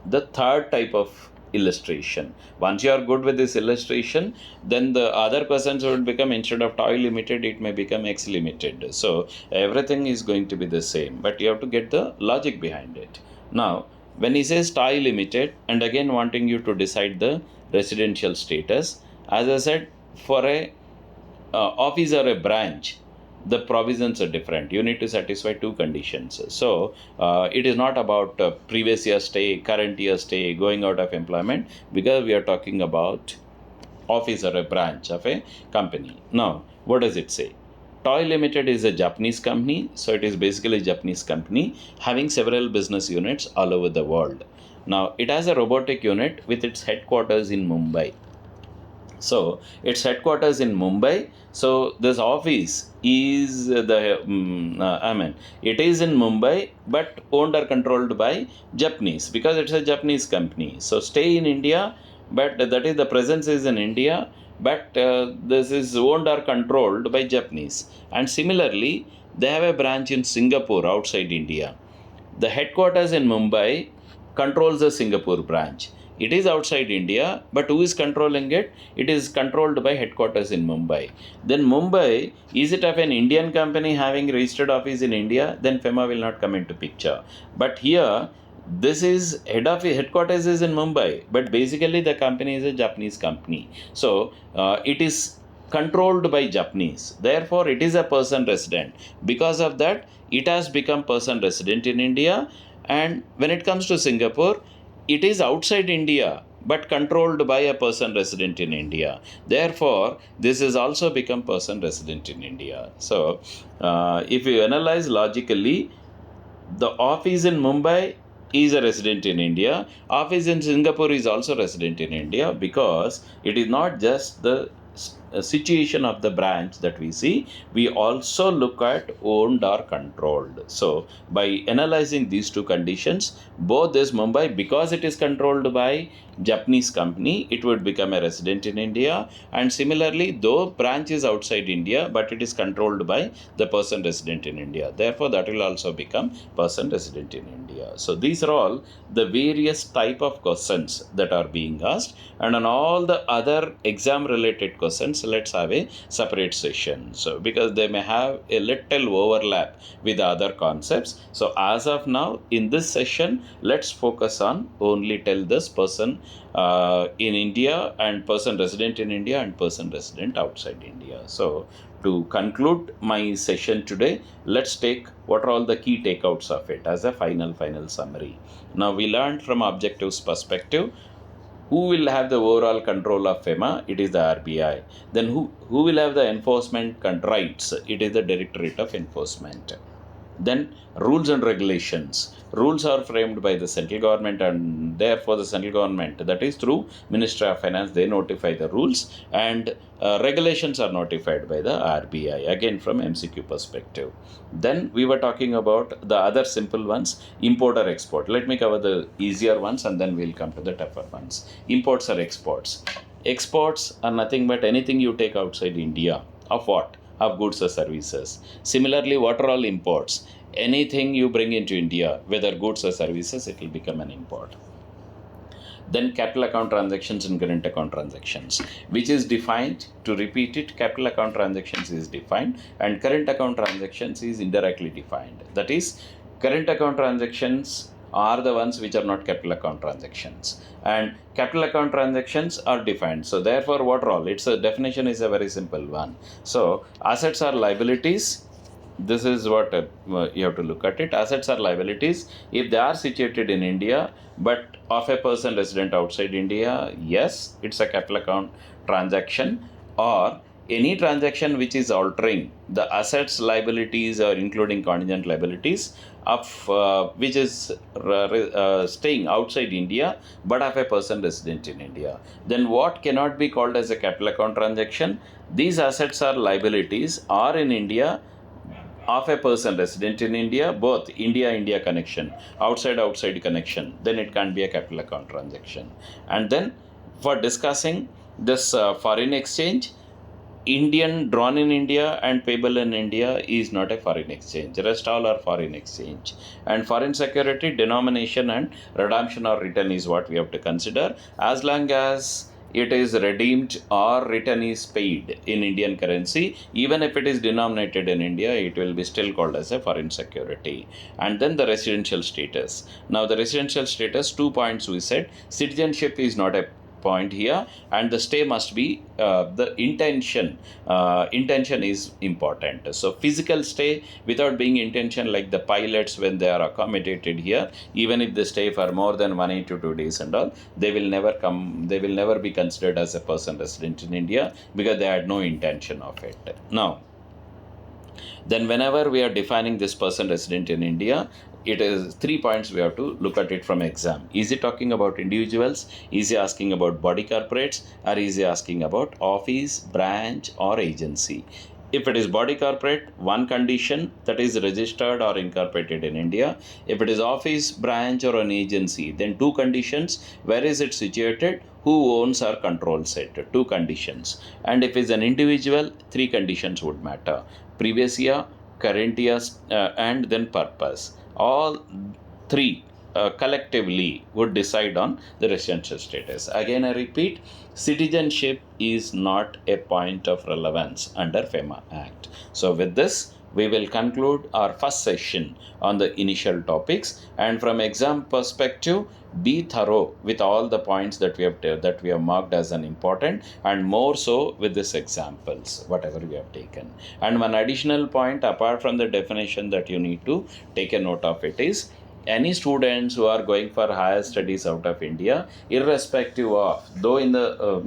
the third type of illustration. Once you are good with this illustration, then the other questions will become, instead of toy limited, it may become X limited. So everything is going to be the same, but you have to get the logic behind it. Now, when he says toy limited, and again wanting you to decide the residential status, as I said, for a office or a branch, the provisions are different. You need to satisfy two conditions. So it is not about previous year stay, current year stay, going out of employment, because we are talking about office or a branch of a company. Now, what does it say? Toy Limited is a Japanese company, so it is basically a Japanese company having several business units all over the world. Now, it has a robotic unit with its headquarters in Mumbai. So its headquarters in Mumbai. So this office is it is in Mumbai, but owned or controlled by Japanese, because it's a Japanese company. So stay in India, but that is, the presence is in India, but this is owned or controlled by Japanese. And similarly, they have a branch in Singapore outside India. The headquarters in Mumbai controls the Singapore branch. It is outside India, but who is controlling it? It is controlled by headquarters in Mumbai. Then Mumbai, is it of an Indian company having registered office in India? Then FEMA will not come into picture. But here, this is headquarters is in Mumbai, but basically the company is a Japanese company. So it is controlled by Japanese. Therefore, it is a person resident. Because of that, it has become person resident in India. And when it comes to Singapore, it is outside India, but controlled by a person resident in India. Therefore, this has also become person resident in India. So, if you analyze logically, the office in Mumbai is a resident in India. Office in Singapore is also resident in India, because it is not just the situation of the branch that we see, we also look at owned or controlled. So by analyzing these two conditions, both this Mumbai, because it is controlled by Japanese company, it would become a resident in India. And similarly, though branch is outside India, but it is controlled by the person resident in India, therefore that will also become person resident in India. So these are all the various type of questions that are being asked, and on all the other exam related questions, let's have a separate session. So because they may have a little overlap with the other concepts. So as of now, in this session, let's focus on only tell this person in India, and person resident in India, and person resident outside India. So to conclude my session today, let's take what are all the key takeouts of it as a final summary. Now we learned from objectives perspective, who will have the overall control of FEMA? It is the RBI. Then who will have the enforcement rights? It is the Directorate of Enforcement. Then rules and regulations. Rules are framed by the central government, and therefore the central government, that is through Ministry of Finance, they notify the rules, and regulations are notified by the RBI, again from MCQ perspective. Then we were talking about the other simple ones, import or export. Let me cover the easier ones and then we'll come to the tougher ones. Imports or exports. Exports are nothing but anything you take outside India. Of what? Of goods or services. Similarly, what are all imports? Anything you bring into India, whether goods or services, it will become an import. Then capital account transactions and current account transactions, which is defined, to repeat it, capital account transactions is defined and current account transactions is indirectly defined. That is, current account transactions are the ones which are not capital account transactions, and capital account transactions are defined. So therefore, what are all? Its a definition is a very simple one. So assets are liabilities. This is what you have to look at it. Assets are liabilities if they are situated in India, but of a person resident outside India, yes, it's a capital account transaction. Or any transaction which is altering the assets, liabilities, or including contingent liabilities of which is staying outside India, but of a person resident in India. Then what cannot be called as a capital account transaction? These assets or liabilities are in India, of a person resident in India, both India connection, outside connection, then it can be a capital account transaction. And then for discussing this foreign exchange, Indian drawn in India and payable in India is not a foreign exchange. The rest all are foreign exchange. And foreign security denomination and redemption or return is what we have to consider. As long as it is redeemed or return is paid in Indian currency, even if it is denominated in India, it will be still called as a foreign security. And then the residential status. Now the residential status, 2 points we said. Citizenship is not a point here, and the stay must be the intention is important. So physical stay without being intention, like the pilots when they are accommodated here, even if they stay for more than 182 days and all, they will never be considered as a person resident in India because they had no intention of it. Now then whenever we are defining this person resident in India, it is 3 points we have to look at it from exam. Is he talking about individuals? Is he asking about body corporates? Or is he asking about office, branch, or agency? If it is body corporate, one condition, that is registered or incorporated in India. If it is office, branch, or an agency, then 2 conditions. Where is it situated? Who owns or controls it? 2 conditions. And if it's an individual, 3 conditions would matter. Previous year, current year, and then purpose. All 3 collectively would decide on the residential status. Again, I repeat, citizenship is not a point of relevance under FEMA Act. So with this, we will conclude our first session on the initial topics, and from exam perspective, be thorough with all the points that we have marked as an important, and more so with these examples whatever we have taken. And one additional point apart from the definition that you need to take a note of it is, any students who are going for higher studies out of India, irrespective of, though in the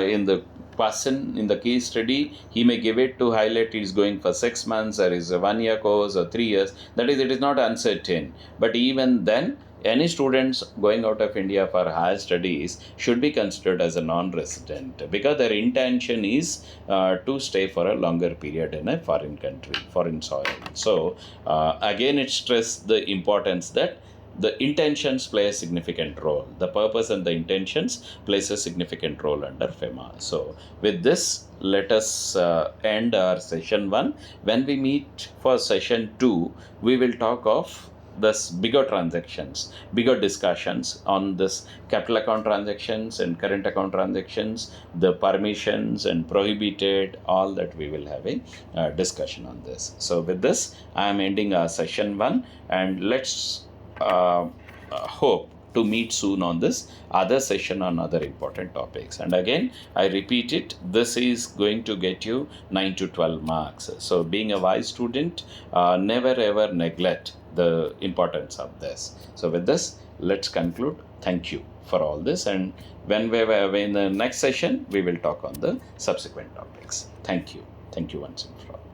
in the person in the case study, he may give it to highlight he is going for 6 months or is a 1 year course or 3 years, that is, it is not uncertain. But even then, any students going out of India for higher studies should be considered as a non-resident because their intention is to stay for a longer period in a foreign country, foreign soil. So again, it stressed the importance that the intentions play a significant role. The purpose and the intentions plays a significant role under FEMA. So with this, let us end our session 1. When we meet for session 2, we will talk of this bigger transactions, bigger discussions on this capital account transactions and current account transactions, the permissions and prohibited, all that we will have a discussion on this. So with this, I am ending our session 1, and let's hope to meet soon on this other session on other important topics. And again, I repeat it, this is going to get you 9 to 12 marks. So being a wise student, never ever neglect the importance of this. So with this, let's conclude. Thank you for all this, and when we are in the next session, we will talk on the subsequent topics. Thank you once and for all.